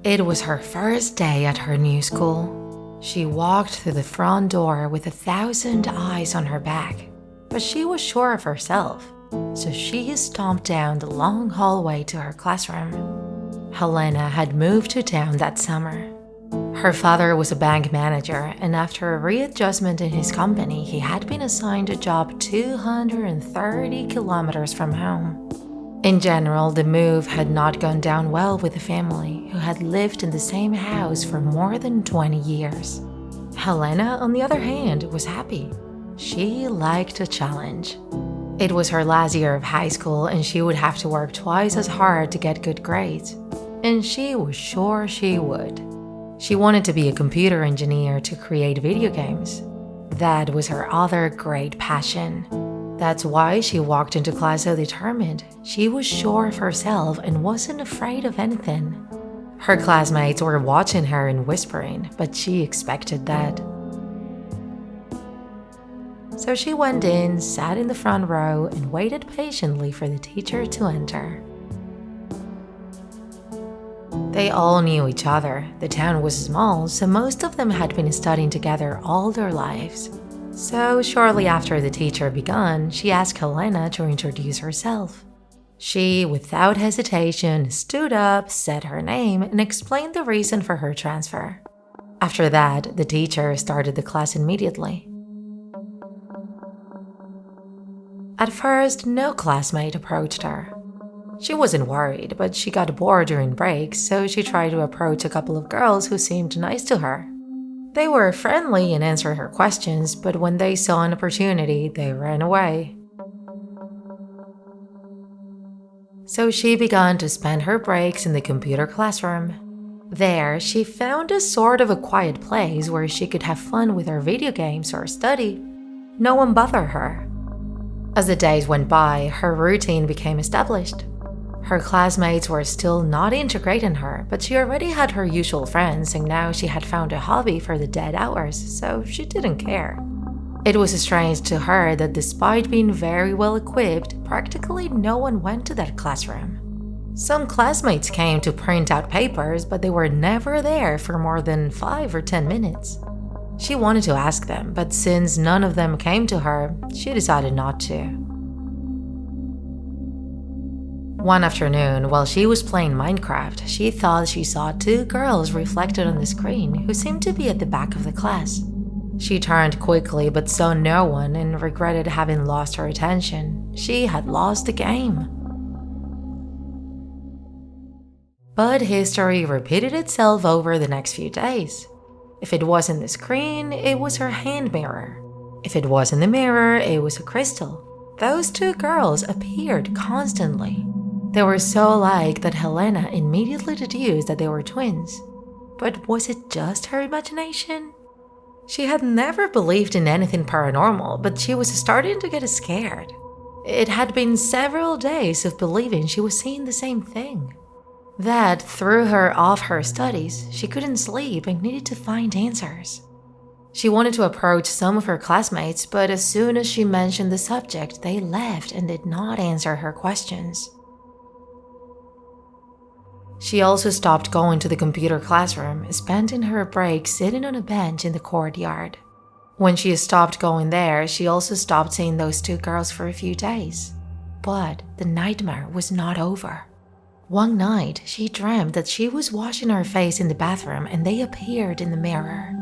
It was her first day at her new school. She walked through the front door with 1,000 eyes on her back, but she was sure of herself, so she stomped down the long hallway to her classroom. Helena had moved to town that summer. Her father was a bank manager, and after a readjustment in his company, he had been assigned a job 230 kilometers from home. In general, the move had not gone down well with the family, who had lived in the same house for more than 20 years. Helena, on the other hand, was happy. She liked a challenge. It was her last year of high school, and she would have to work twice as hard to get good grades. And she was sure she would. She wanted to be a computer engineer to create video games. That was her other great passion. That's why she walked into class so determined. She was sure of herself and wasn't afraid of anything. Her classmates were watching her and whispering, but she expected that. So she went in, sat in the front row, and waited patiently for the teacher to enter. They all knew each other. The town was small, so most of them had been studying together all their lives. So shortly after the teacher began, she asked Helena to introduce herself. She, without hesitation, stood up, said her name, and explained the reason for her transfer. After that, the teacher started the class immediately. At first, no classmate approached her. She wasn't worried, but she got bored during breaks, so she tried to approach a couple of girls who seemed nice to her. They were friendly and answered her questions, but when they saw an opportunity, they ran away. So she began to spend her breaks in the computer classroom. There, she found a sort of a quiet place where she could have fun with her video games or study. No one bothered her. As the days went by, her routine became established. Her classmates were still not integrating her, but she already had her usual friends, and now she had found a hobby for the dead hours, so she didn't care. It was strange to her that despite being very well equipped, practically no one went to that classroom. Some classmates came to print out papers, but they were never there for more than 5 or 10 minutes. She wanted to ask them, but since none of them came to her, she decided not to. One afternoon, while she was playing Minecraft, she thought she saw 2 girls reflected on the screen who seemed to be at the back of the class. She turned quickly but saw no one and regretted having lost her attention. She had lost the game. But history repeated itself over the next few days. If it wasn't the screen, it was her hand mirror. If it wasn't the mirror, it was a crystal. Those 2 girls appeared constantly. They were so alike that Helena immediately deduced that they were twins. But was it just her imagination? She had never believed in anything paranormal, but she was starting to get scared. It had been several days of believing she was seeing the same thing. That threw her off her studies. She couldn't sleep and needed to find answers. She wanted to approach some of her classmates, but as soon as she mentioned the subject, they left and did not answer her questions. She also stopped going to the computer classroom, spending her break sitting on a bench in the courtyard. When she stopped going there, she also stopped seeing those 2 girls for a few days. But the nightmare was not over. One night, she dreamt that she was washing her face in the bathroom and they appeared in the mirror.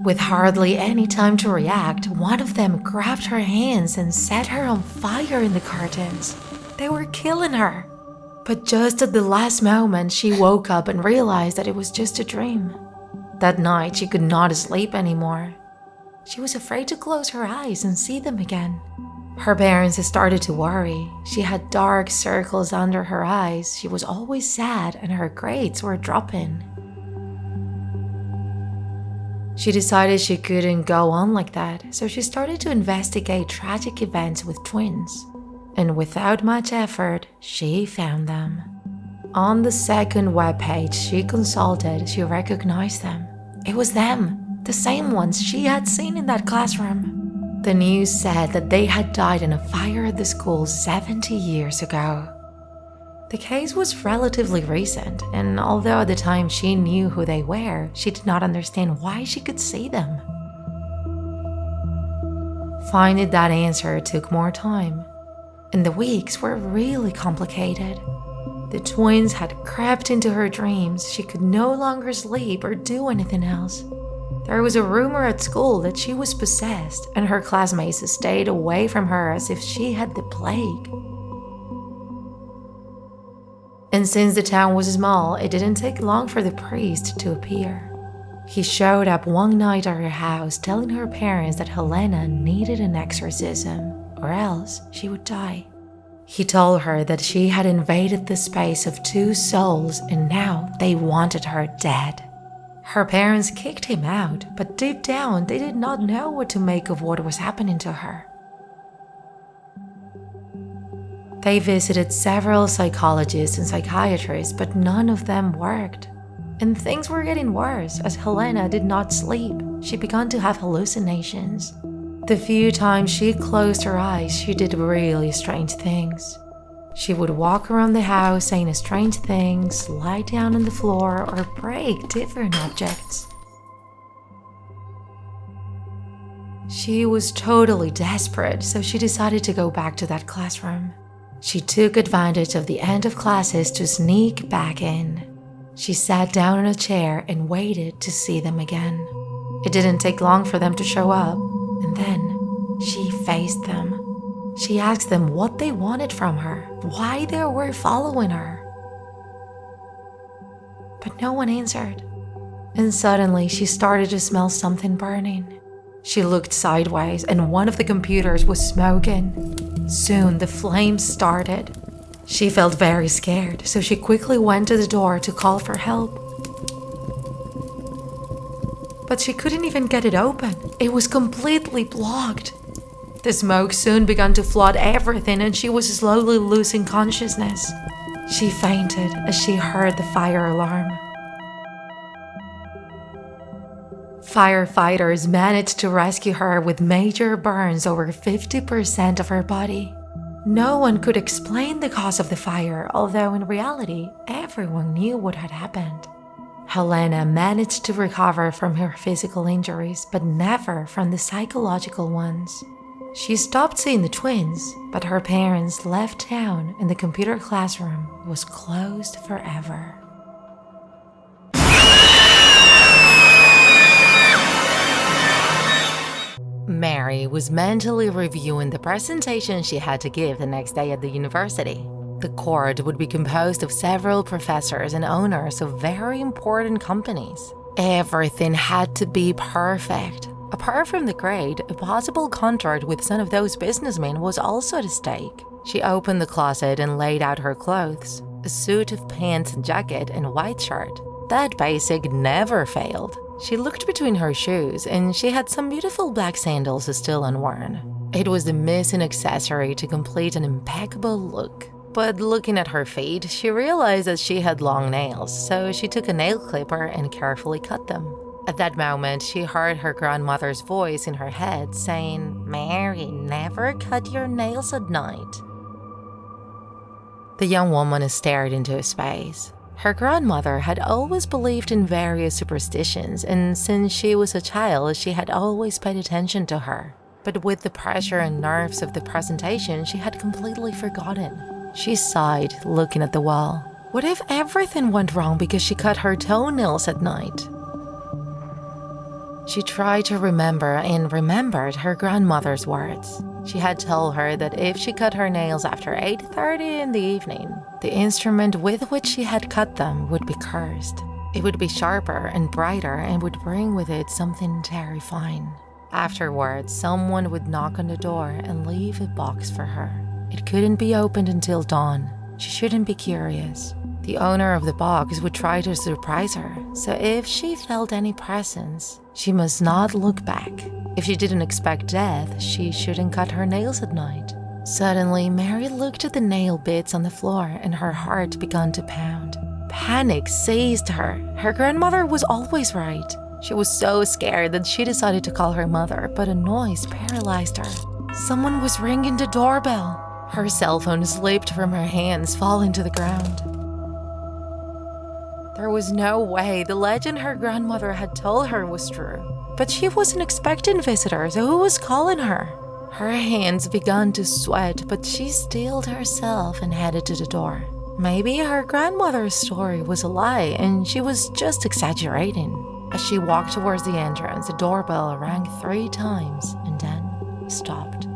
With hardly any time to react, one of them grabbed her hands and set her on fire in the curtains. They were killing her. But just at the last moment, she woke up and realized that it was just a dream. That night, she could not sleep anymore. She was afraid to close her eyes and see them again. Her parents started to worry. She had dark circles under her eyes, she was always sad, and her grades were dropping. She decided she couldn't go on like that, so she started to investigate tragic events with twins. And without much effort, she found them. On the second webpage she consulted, she recognized them. It was them, the same ones she had seen in that classroom. The news said that they had died in a fire at the school 70 years ago. The case was relatively recent, and although at the time she knew who they were, she did not understand why she could see them. Finding that answer took more time, and the weeks were really complicated. The twins had crept into her dreams. She could no longer sleep or do anything else. There was a rumor at school that she was possessed, and her classmates stayed away from her as if she had the plague. And since the town was small, it didn't take long for the priest to appear. He showed up one night at her house telling her parents that Helena needed an exorcism, or else she would die. He told her that she had invaded the space of two souls and now they wanted her dead. Her parents kicked him out, but deep down they did not know what to make of what was happening to her. They visited several psychologists and psychiatrists, but none of them worked. And things were getting worse as Helena did not sleep. She began to have hallucinations. The few times she closed her eyes, she did really strange things. She would walk around the house saying strange things, lie down on the floor, or break different objects. She was totally desperate, so she decided to go back to that classroom. She took advantage of the end of classes to sneak back in. She sat down in a chair and waited to see them again. It didn't take long for them to show up, and then she faced them. She asked them what they wanted from her, why they were following her. But no one answered, and suddenly she started to smell something burning. She looked sideways and one of the computers was smoking. Soon the flames started. She felt very scared, so she quickly went to the door to call for help. But she couldn't even get it open. It was completely blocked. The smoke soon began to flood everything and she was slowly losing consciousness. She fainted as she heard the fire alarm. Firefighters managed to rescue her with major burns over 50% of her body. No one could explain the cause of the fire, although in reality, everyone knew what had happened. Helena managed to recover from her physical injuries, but never from the psychological ones. She stopped seeing the twins, but her parents left town and the computer classroom was closed forever. Mary was mentally reviewing the presentation she had to give the next day at the university. The court would be composed of several professors and owners of very important companies. Everything had to be perfect. Apart from the grade, a possible contract with some of those businessmen was also at stake. She opened the closet and laid out her clothes, a suit of pants and jacket and a white shirt. That basic never failed. She looked between her shoes and she had some beautiful black sandals still unworn. It was the missing accessory to complete an impeccable look. But looking at her feet, she realized that she had long nails, so she took a nail clipper and carefully cut them. At that moment, she heard her grandmother's voice in her head saying, "Mary, never cut your nails at night." The young woman stared into space. Her grandmother had always believed in various superstitions, and since she was a child, she had always paid attention to her. But with the pressure and nerves of the presentation, she had completely forgotten. She sighed, looking at the wall. What if everything went wrong because she cut her toenails at night? She tried to remember and remembered her grandmother's words. She had told her that if she cut her nails after 8:30 in the evening, the instrument with which she had cut them would be cursed. It would be sharper and brighter and would bring with it something terrifying. Afterwards, someone would knock on the door and leave a box for her. It couldn't be opened until dawn. She shouldn't be curious. The owner of the box would try to surprise her, so if she felt any presence, she must not look back. If she didn't expect death, she shouldn't cut her nails at night. Suddenly, Mary looked at the nail bits on the floor and her heart began to pound. Panic seized her. Her grandmother was always right. She was so scared that she decided to call her mother, but a noise paralyzed her. Someone was ringing the doorbell. Her cell phone slipped from her hands, falling to the ground. There was no way the legend her grandmother had told her was true. But she wasn't expecting visitors, so who was calling her? Her hands began to sweat, but she steeled herself and headed to the door. Maybe her grandmother's story was a lie and she was just exaggerating. As she walked towards the entrance, the doorbell rang 3 times and then stopped.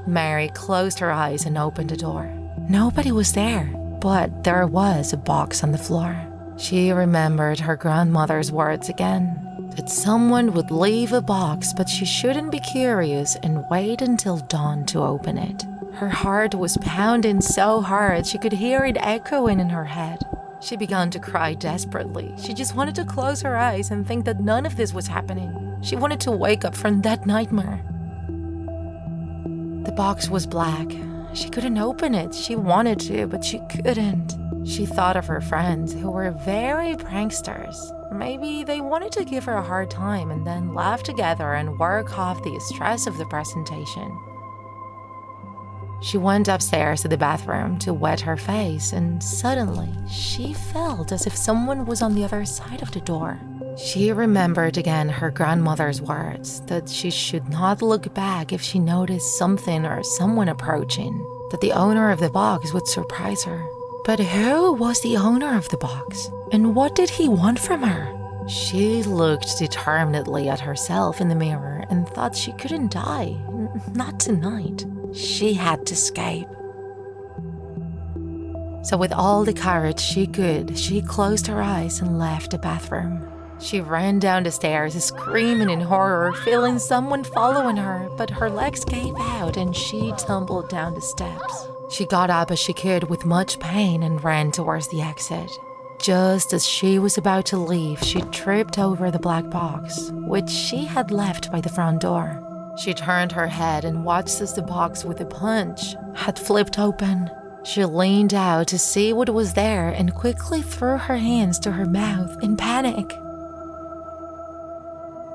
Mary closed her eyes and opened the door. Nobody was there, but there was a box on the floor. She remembered her grandmother's words again, that someone would leave a box, but she shouldn't be curious and wait until dawn to open it. Her heart was pounding so hard she could hear it echoing in her head. She began to cry desperately. She just wanted to close her eyes and think that none of this was happening. She wanted to wake up from that nightmare. The box was black. She couldn't open it. She wanted to, but she couldn't. She thought of her friends, who were very pranksters. Maybe they wanted to give her a hard time and then laugh together and work off the stress of the presentation. She went upstairs to the bathroom to wet her face, and suddenly she felt as if someone was on the other side of the door. She remembered again her grandmother's words, that she should not look back if she noticed something or someone approaching, that the owner of the box would surprise her. But who was the owner of the box? And what did he want from her? She looked determinedly at herself in the mirror and thought she couldn't die. Not tonight. She had to escape. So with all the courage she could, she closed her eyes and left the bathroom. She ran down the stairs, screaming in horror, feeling someone following her, but her legs gave out and she tumbled down the steps. She got up as she could with much pain and ran towards the exit. Just as she was about to leave, she tripped over the black box, which she had left by the front door. She turned her head and watched as the box with a punch had flipped open. She leaned out to see what was there and quickly threw her hands to her mouth in panic.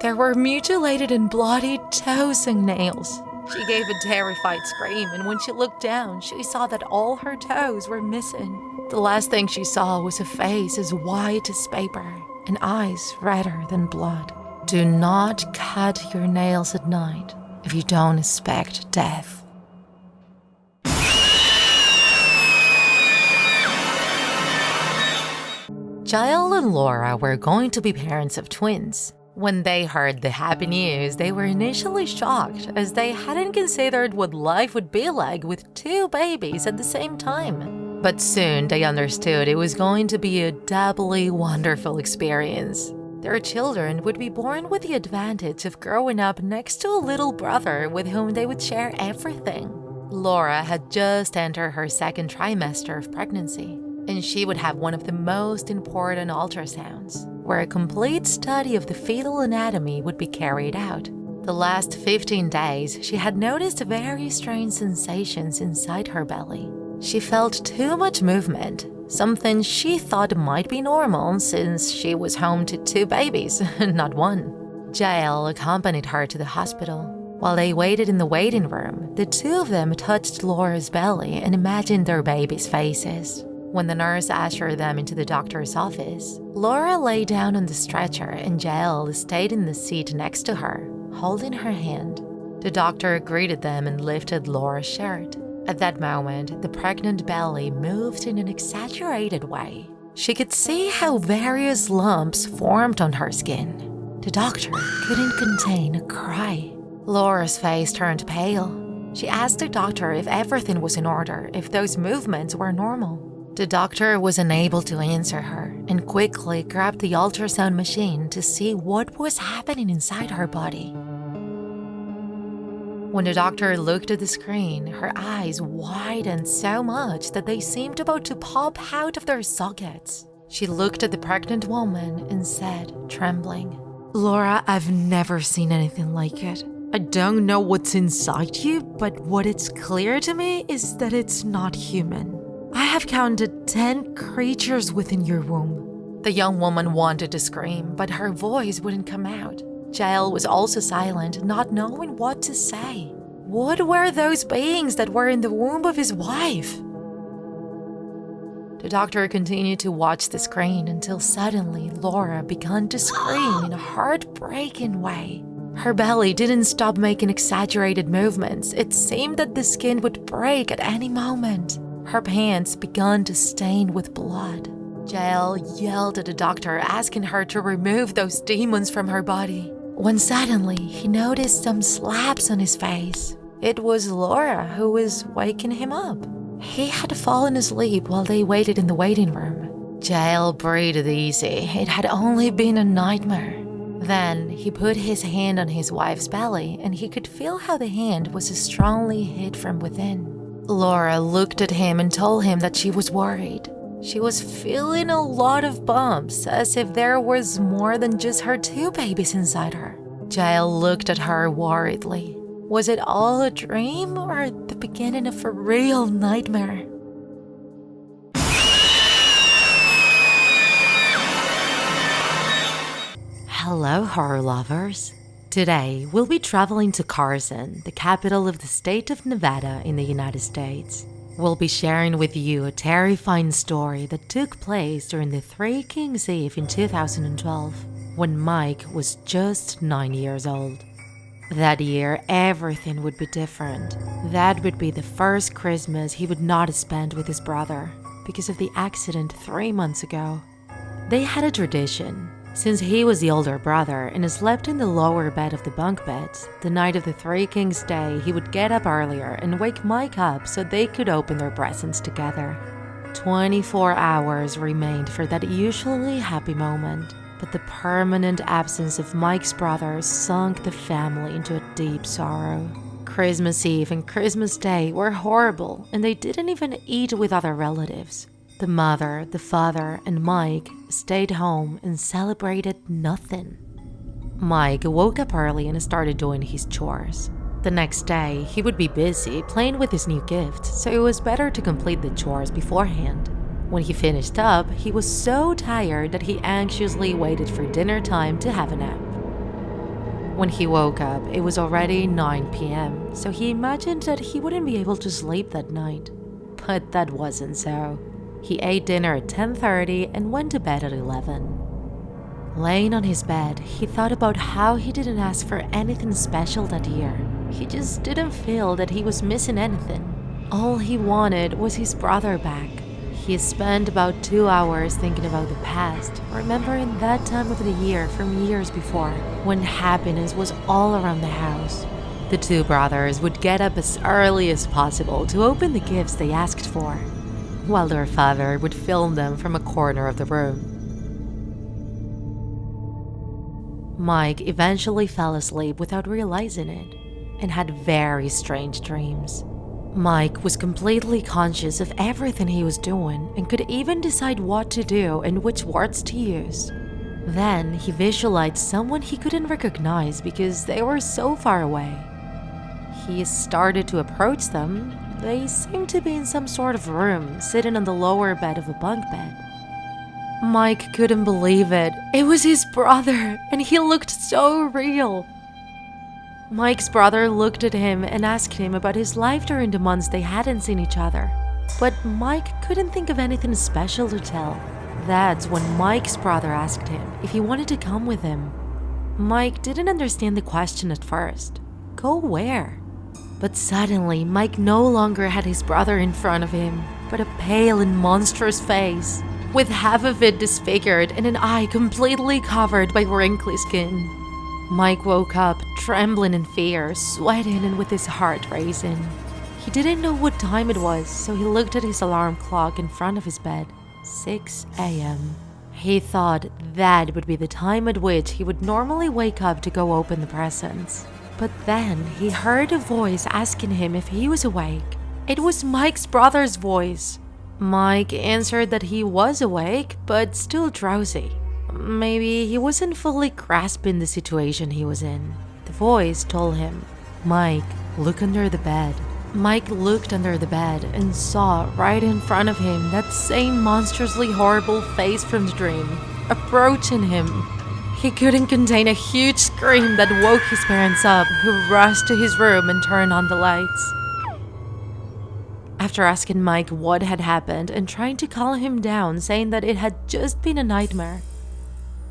There were mutilated and bloody toes and nails. She gave a terrified scream, and when she looked down, she saw that all her toes were missing. The last thing she saw was a face as white as paper and eyes redder than blood. Do not cut your nails at night if you don't expect death. Jael and Laura were going to be parents of twins. When they heard the happy news, they were initially shocked, as they hadn't considered what life would be like with 2 babies at the same time. But soon they understood it was going to be a doubly wonderful experience. Their children would be born with the advantage of growing up next to a little brother with whom they would share everything. Laura had just entered her 2nd trimester of pregnancy, and she would have one of the most important ultrasounds, where a complete study of the fetal anatomy would be carried out. The last 15 days, she had noticed very strange sensations inside her belly. She felt too much movement, something she thought might be normal since she was home to 2 babies, not 1. Jael accompanied her to the hospital. While they waited in the waiting room, the 2 of them touched Laura's belly and imagined their babies' faces. When the nurse ushered them into the doctor's office, Laura lay down on the stretcher and Jael stayed in the seat next to her, holding her hand. The doctor greeted them and lifted Laura's shirt. At that moment, the pregnant belly moved in an exaggerated way. She could see how various lumps formed on her skin. The doctor couldn't contain a cry. Laura's face turned pale. She asked the doctor if everything was in order, if those movements were normal. The doctor was unable to answer her and quickly grabbed the ultrasound machine to see what was happening inside her body. When the doctor looked at the screen, her eyes widened so much that they seemed about to pop out of their sockets. She looked at the pregnant woman and said, trembling, "Laura, I've never seen anything like it. I don't know what's inside you, but what it's clear to me is that it's not human. I have counted 10 creatures within your womb." The young woman wanted to scream, but her voice wouldn't come out. Jael was also silent, not knowing what to say. What were those beings that were in the womb of his wife? The doctor continued to watch the screen until suddenly Laura began to scream in a heartbreaking way. Her belly didn't stop making exaggerated movements. It seemed that the skin would break at any moment. Her pants began to stain with blood. Jael yelled at the doctor, asking her to remove those demons from her body. When suddenly, he noticed some slaps on his face. It was Laura who was waking him up. He had fallen asleep while they waited in the waiting room. Jael breathed easy. It had only been a nightmare. Then he put his hand on his wife's belly and he could feel how the hand was strongly hit from within. Laura looked at him and told him that she was worried. She was feeling a lot of bumps, as if there was more than just her 2 babies inside her. Jael looked at her worriedly. Was it all a dream or the beginning of a real nightmare? Hello, horror lovers. Today, we'll be traveling to CURSES, the capital of the state of Nevada in the United States. We'll be sharing with you a terrifying story that took place during the Three Kings Eve in 2012, when Mike was just 9 years old. That year, everything would be different. That would be the first Christmas he would not spend with his brother because of the accident 3 months ago. They had a tradition. Since he was the older brother and slept in the lower bed of the bunk beds, the night of the Three Kings Day, he would get up earlier and wake Mike up so they could open their presents together. 24 hours remained for that usually happy moment. But the permanent absence of Mike's brother sunk the family into a deep sorrow. Christmas Eve and Christmas Day were horrible, and they didn't even eat with other relatives. The mother, the father, and Mike stayed home and celebrated nothing. Mike woke up early and started doing his chores. The next day, he would be busy playing with his new gift, so it was better to complete the chores beforehand. When he finished up, he was so tired that he anxiously waited for dinner time to have a nap. When he woke up, it was already 9 p.m., so he imagined that he wouldn't be able to sleep that night. But that wasn't so. He ate dinner at 10:30 and went to bed at 11. Laying on his bed, he thought about how he didn't ask for anything special that year. He just didn't feel that he was missing anything. All he wanted was his brother back. He spent about 2 hours thinking about the past, remembering that time of the year from years before, when happiness was all around the house. The 2 brothers would get up as early as possible to open the gifts they asked for, while their father would film them from a corner of the room. Mike eventually fell asleep without realizing it, and had very strange dreams. Mike was completely conscious of everything he was doing and could even decide what to do and which words to use. Then he visualized someone he couldn't recognize because they were so far away. He started to approach them. They seemed to be in some sort of room, sitting on the lower bed of a bunk bed. Mike couldn't believe it. It was his brother, and he looked so real. Mike's brother looked at him and asked him about his life during the months they hadn't seen each other. But Mike couldn't think of anything special to tell. That's when Mike's brother asked him if he wanted to come with him. Mike didn't understand the question at first. Go where? But suddenly, Mike no longer had his brother in front of him, but a pale and monstrous face, with half of it disfigured and an eye completely covered by wrinkly skin. Mike woke up, trembling in fear, sweating and with his heart racing. He didn't know what time it was, so he looked at his alarm clock in front of his bed. 6 a.m. He thought that would be the time at which he would normally wake up to go open the presents. But then he heard a voice asking him if he was awake. It was Mike's brother's voice. Mike answered that he was awake, but still drowsy. Maybe he wasn't fully grasping the situation he was in. The voice told him, "Mike, look under the bed." Mike looked under the bed and saw right in front of him that same monstrously horrible face from the dream, approaching him. He couldn't contain a huge scream that woke his parents up, who rushed to his room and turned on the lights. After asking Mike what had happened and trying to calm him down, saying that it had just been a nightmare,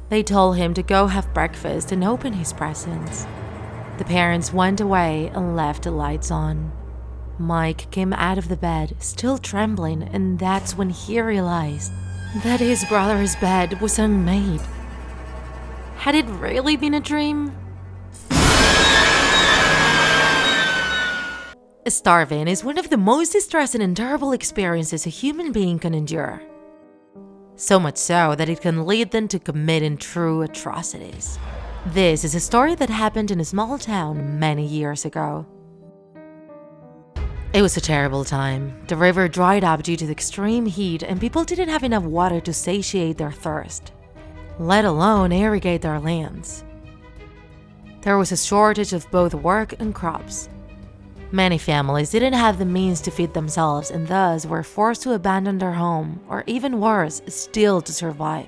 they told him to go have breakfast and open his presents. The parents went away and left the lights on. Mike came out of the bed, still trembling, and that's when he realized that his brother's bed was unmade. Had it really been a dream? Starving is one of the most distressing and terrible experiences a human being can endure. So much so that it can lead them to committing true atrocities. This is a story that happened in a small town many years ago. It was a terrible time. The river dried up due to the extreme heat, and people didn't have enough water to satiate their thirst, let alone irrigate their lands. There was a shortage of both work and crops. Many families didn't have the means to feed themselves and thus were forced to abandon their home, or even worse, still to survive.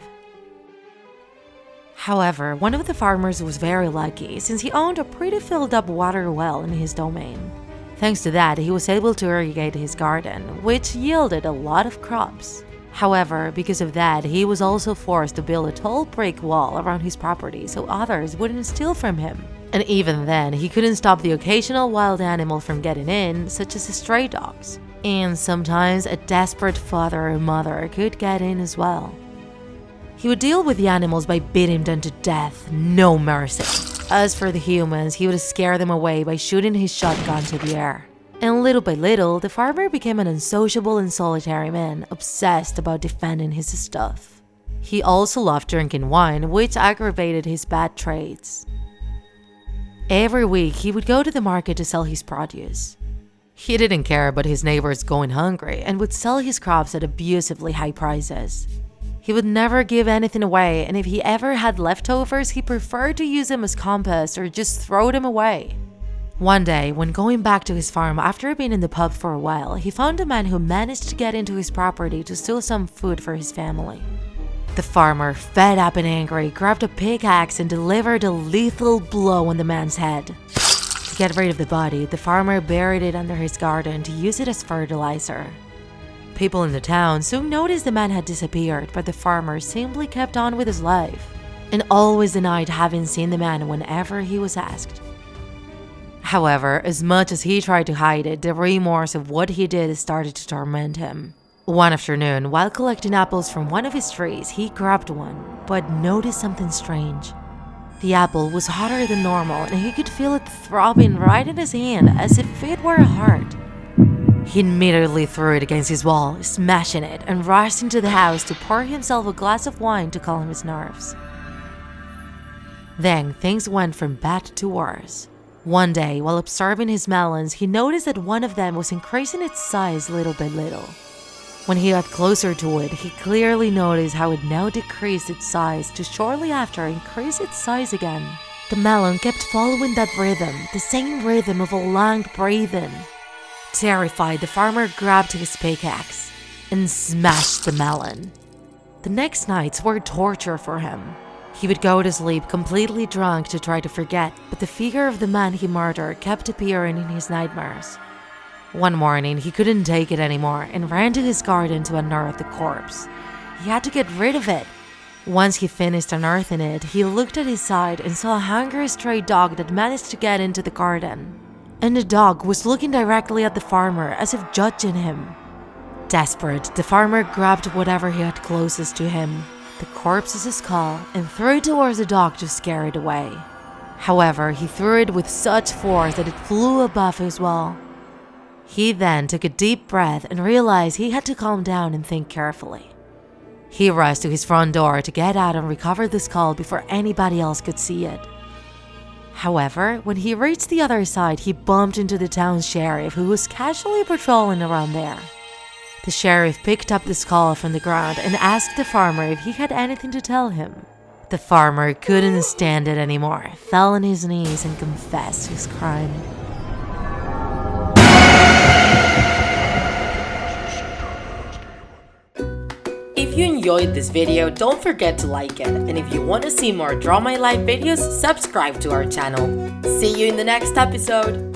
However, one of the farmers was very lucky since he owned a pretty filled up water well in his domain. Thanks to that, he was able to irrigate his garden, which yielded a lot of crops. However, because of that, he was also forced to build a tall brick wall around his property so others wouldn't steal from him. And even then, he couldn't stop the occasional wild animal from getting in, such as stray dogs. And sometimes a desperate father or mother could get in as well. He would deal with the animals by beating them to death, no mercy. As for the humans, he would scare them away by shooting his shotgun to the air. And little by little, the farmer became an unsociable and solitary man, obsessed about defending his stuff. He also loved drinking wine, which aggravated his bad traits. Every week, he would go to the market to sell his produce. He didn't care about his neighbors going hungry and would sell his crops at abusively high prices. He would never give anything away, and if he ever had leftovers, he preferred to use them as compost or just throw them away. One day, when going back to his farm after being in the pub for a while, he found a man who managed to get into his property to steal some food for his family. The farmer, fed up and angry, grabbed a pickaxe and delivered a lethal blow on the man's head. To get rid of the body, the farmer buried it under his garden to use it as fertilizer. People in the town soon noticed the man had disappeared, but the farmer simply kept on with his life and always denied having seen the man whenever he was asked. However, as much as he tried to hide it, the remorse of what he did started to torment him. One afternoon, while collecting apples from one of his trees, he grabbed one, but noticed something strange. The apple was hotter than normal, and he could feel it throbbing right in his hand as if it were a heart. He immediately threw it against his wall, smashing it, and rushed into the house to pour himself a glass of wine to calm his nerves. Then things went from bad to worse. One day, while observing his melons, he noticed that one of them was increasing its size little by little. When he got closer to it, he clearly noticed how it now decreased its size to shortly after increase its size again. The melon kept following that rhythm, the same rhythm of a long breathing. Terrified, the farmer grabbed his pickaxe and smashed the melon. The next nights were torture for him. He would go to sleep completely drunk to try to forget, but the figure of the man he murdered kept appearing in his nightmares. One morning, he couldn't take it anymore and ran to his garden to unearth the corpse. He had to get rid of it. Once he finished unearthing it, he looked at his side and saw a hungry stray dog that managed to get into the garden. And the dog was looking directly at the farmer as if judging him. Desperate, the farmer grabbed whatever he had closest to him, the corpse's skull, and threw it towards the dog to scare it away. However, he threw it with such force that it flew above his wall. He then took a deep breath and realized he had to calm down and think carefully. He rushed to his front door to get out and recover the skull before anybody else could see it. However, when he reached the other side, he bumped into the town's sheriff, who was casually patrolling around there. The sheriff picked up the skull from the ground and asked the farmer if he had anything to tell him. The farmer couldn't stand it anymore, fell on his knees and confessed his crime. If you enjoy enjoyed this video, don't forget to like it. And if you want to see more Draw My Life videos, subscribe to our channel. See you in the next episode!